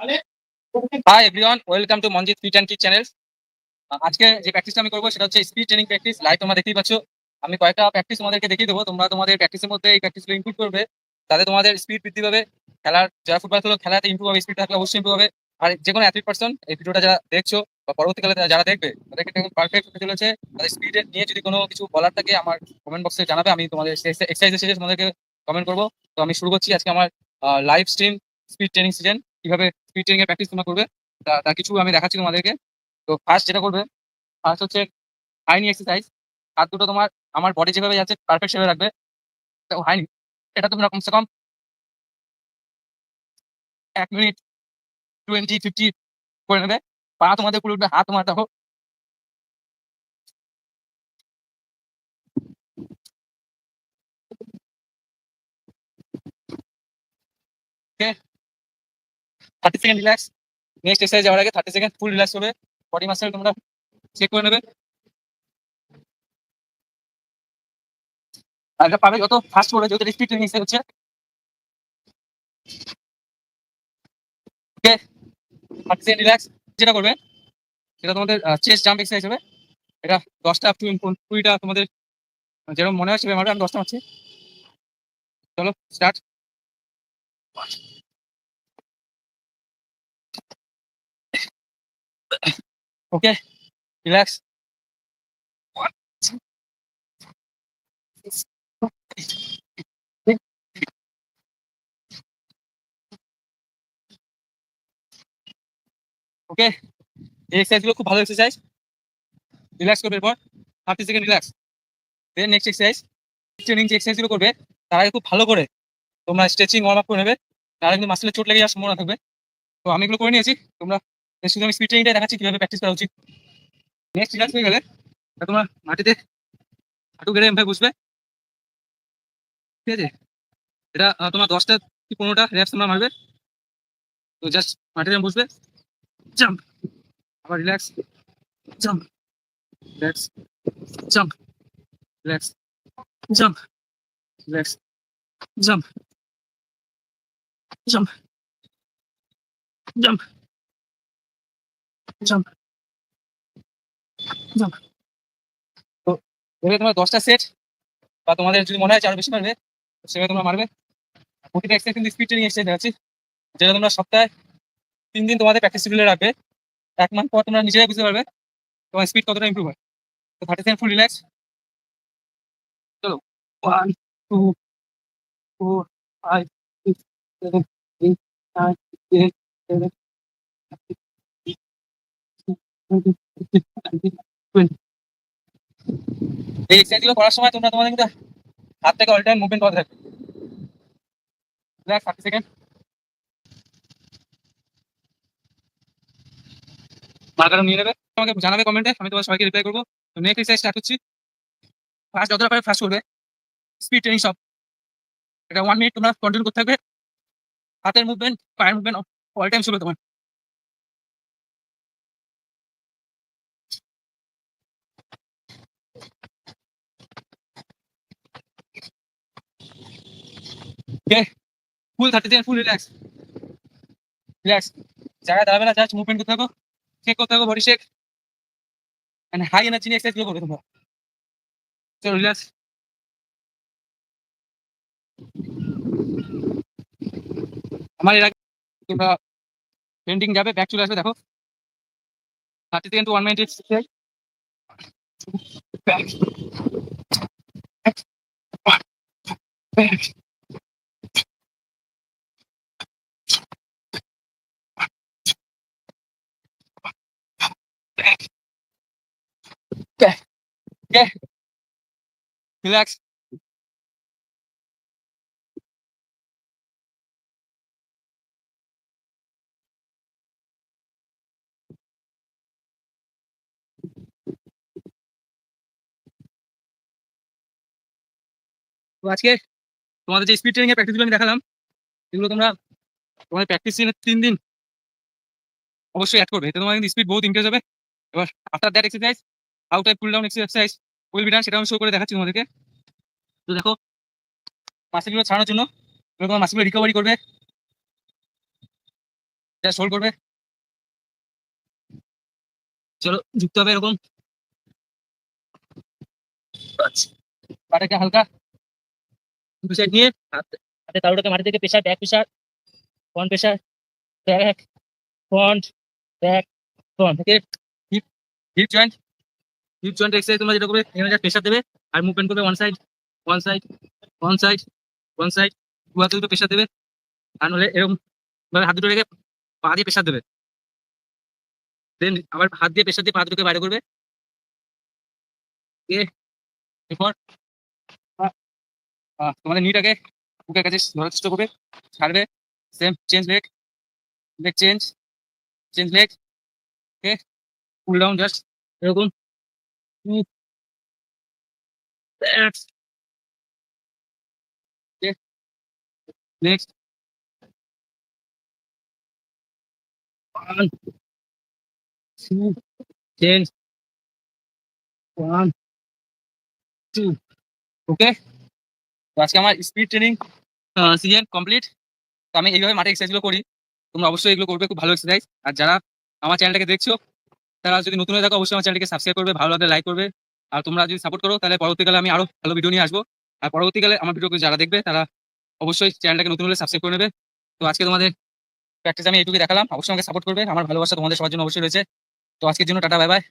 High everyone, welcome to Manjit fit and kid channel. আজকে যে প্র্যাকটিসটা আমি করবো সেটা হচ্ছে স্পিড ট্রেনিং প্র্যাকটিস। লাইভ তোমরা দেখতেই পাচ্ছ। আমি কয়েকটা প্র্যাকটিস তোমাদেরকে দেখিয়ে দেবো। তোমরা তোমাদের প্র্যাকটিসের মধ্যে এই প্র্যাকটিসগুলো ইনক্লুড করবে, তাতে তোমাদের স্পিড বৃদ্ধি পাবে। খেলার যারা ফুটবল খেলো, খেলাতে ইমপ্রুভ হবে, স্পিড থাকলে অবশ্যই ইমপ্রুভ হবে। আর যে কোনো অ্যাথলিট পার্সন এই ভিডিওটা যারা দেখছো বা পরবর্তীকালে যারা দেখবে, তাদেরকে পারফেক্ট হতে চলেছে। তাদের স্পিড নিয়ে যদি কোনো কিছু বলার থাকে আমার কমেন্ট বক্সে জানাবে, আমি তোমাদের এক্সারসাইজ শেষে তোমাদেরকে কমেন্ট করবো। তো আমি শুরু করছি আজকে আমার live stream speed training season. কিভাবে স্পিড ট্রেনিং এর প্র্যাকটিস তোমরা করবে তার কিছু আমি দেখাচ্ছি তোমাদেরকে। তো ফার্স্ট যেটা করবে, ফার্স্ট হচ্ছে হাই নি এক্সারসাইজ। হাত দুটো তোমার আমার বডি যেভাবে যাচ্ছে পারফেক্ট শেপে রাখবে। তো হাই নি, এটা তোমরা কমসে কম 1 মিনিট 20-50 করে নেবে। পা তোমাদের পুরো উঠবে, হাত তোমার দেখো। ওকে, 30 সেকেন্ড রিল্যাক্স। নেক্সট এক্সারসাইজ যাওয়ার আগে 30 সেকেন্ড ফুল রিল্যাক্স হবে। বডি মাসেল তোমরা চেক করে নেবে। আর এটা পাবে যত ফাস্ট করবে, যেহেতু স্পিড ট্রেনিং এক্সারসাইজ হচ্ছে। ওকে, 30 সেকেন্ড রিল্যাক্স। যেটা করবে সেটা তোমাদের চেস্ট জাম্প এক্সারসাইজ হবে। এটা 10টা আপ টু 20টা তোমাদের যেরকম মনে হয় সেভাবে মারবে। আমি 10টা মারছি, চলো স্টার্ট। ওকে, রিল্যাক্স। ওকে, এই এক্সারসাইজ গুলো খুব ভালো এক্সারসাইজ। রিল্যাক্স করবে, এরপর 30 second relax. Then next exercise training যে এক্সারসাইজ গুলো করবে তার আগে খুব ভালো করে তোমরা স্ট্রেচিং ওয়ার্ম আপ করে নেবে, নাহলে কিন্তু মাসেলে চোট লেগে যাওয়ার সম্ভাবনা থাকবে। তো আমি এগুলো করে নিয়েছি। তোমরা শুধু আমি স্পিড ট্রেনিংটা দেখাচ্ছি কিভাবে প্র্যাকটিস করা উচিত। নেক্সট রিল্যাক্স হয়ে গেলে তোমরা মাটিতে হাঁটু গেড়ে এভাবে বসবে, ঠিক আছে? এটা তোমার 10টা কি 15টা র্যাপস তোমরা মারবে। তো জাস্ট মাটিতে বসবে, জাম্প, আবার relax, jump, relax, jump, relax, jump, relax, jump, jump, jump, jump, jump. তো এভাবে তোমার 10টা সেট, বা তোমাদের যদি মনে হয় আরো বেশি পারবে সেভাবে তোমরা মারবে। প্রতিটা এক্সারসাইজ কিন্তু স্পিড ট্রেনিং এক্সারসাইজ দেখাচ্ছি, যেটা তোমরা সপ্তাহে 3 দিন তোমাদের প্র্যাকটিস শিডিউলে রাখবে। 1 মান্থ পর তোমরা নিজেরাই বুঝতে পারবে তোমার স্পিড কতটা ইমপ্রুভ হয়। তো 30 সেকেন্ড ফুল রিল্যাক্স। চলো, 1, 2, 4, 5, 6, 7, 8, 9, 10, 11, 12, 13, 14, 15, 16, 17, 18, 20। এই এক্সারসাইজ গুলো করার সময় তোমরা তোমাদের কিন্তু হাতটাকে অল টাইম মুভমেন্ট করতে থাকবে। Relax, 30 second. মার্কারও নিয়ে নেবে, আমাকে জানাবে কমেন্টে, আমি তোমার সবাইকে রিপ্লাই করবো। তো নেক্সট এক্সারসাইজ স্টার্ট করছি। ফার্স্ট যতটা পারবে ফার্স্ট করবে স্পিড ট্রেনিং সব। এটা 1 মিনিট তোমরা কন্টিনিউ করতে থাকবে। হাতের মুভমেন্ট, পায়ের মুভমেন্ট অল টাইম চলবে তোমার। ওকে, ফুল 30 সেকেন্ড ফুল রিল্যাক্স। রিল্যাক্স, জায়গায় দাঁড়াবে না, জাস্ট মুভমেন্ট করতে থাকো, চেক করতে থাকো, body shake and high energy নিয়ে এক্সারসাইজ গুলো করবে তোমরা। চলো রিল্যাক্স। আমার এর আগে তোমরা পেন্টিং যাবে, ব্যাক চলে আসবে, দেখো 30 second to 1 minute exercise. Back, back, back, back, back. Okay, relax. তো আজকে তোমাদের যে স্পিড ট্রেনিং এর প্র্যাকটিস গুলো আমি দেখালাম, এগুলো তোমরা তোমার প্র্যাকটিস 3 দিন অবশ্যই অ্যাড করবে, এতে তোমার কিন্তু স্পিড বহুত ইনক্রিজ হবে। এবার after that exercise how type cool down exercise will be done, সেটা আমি শো করে দেখাচ্ছি তোমাদেরকে। তো দেখো, মাসেলগুলো ছাড়ানোর জন্য তোমার মাসেলগুলো রিকভারি করবে। জাস্ট হোল্ড করবে, চলো যুক্ত হবে এরকম। আচ্ছা, পাটাকে হালকা দুটো সাইড নিয়ে হাতে তালুটাকে মাটি থেকে pressure, back pressure, front pressure, back, front, back, front থেকে hip, hip joint, hip joint exercise তোমরা যেটা করবে এখানে যা প্রেসার দেবে আর মুভমেন্ট করবে one side, one side, one side, one side, দু হাতে দুটো প্রেসার দেবে। আর নাহলে এরকম ভাবে হাত দুটো রেখে পা দিয়ে প্রেসার দেবে, দেন আবার হাত দিয়ে প্রেসার দিয়ে পা দুটোকে বাইরে করবে। এরপর তোমাদের নিটাকে বুকের কাছে ধরার চেষ্টা করবে, ছাড়বে, same change leg, leg change, change leg, okay, pull down just এরকম, next, one, two, change, one, two, okay. তো আজকে আমার স্পিড ট্রেনিং সিজন কমপ্লিট। তো আমি এইভাবে মাঠে এক্সারসাইজগুলো করি, তোমরা অবশ্যই এগুলো করবে, খুব ভালো এক্সারসাইজ। আর যারা আমার চ্যানেলটাকে দেখছো তারা যদি নতুন হয়ে থাকো অবশ্যই আমার চ্যানেলকে সাবস্ক্রাইব করবে, ভালো লাগলে লাইক করবে। আর তোমরা যদি সাপোর্ট করো তাহলে পরবর্তীকালে আমি আরো ভালো ভিডিও নিয়ে আসবো। আর পরবর্তীকালে আমার ভিডিও যারা দেখবে তারা অবশ্যই চ্যানেলটাকে নতুন হলে সাবস্ক্রাইব করে নেবে। তো আজকে তোমাদের প্র্যাকটিস আমি এইটুকুই দেখালাম, অবশ্যই আমাকে সাপোর্ট করবে, আমার ভালোবাসা তোমাদের সবার জন্য অবশ্যই রয়েছে। তো আজকের জন্য টাটা, বাই বাই।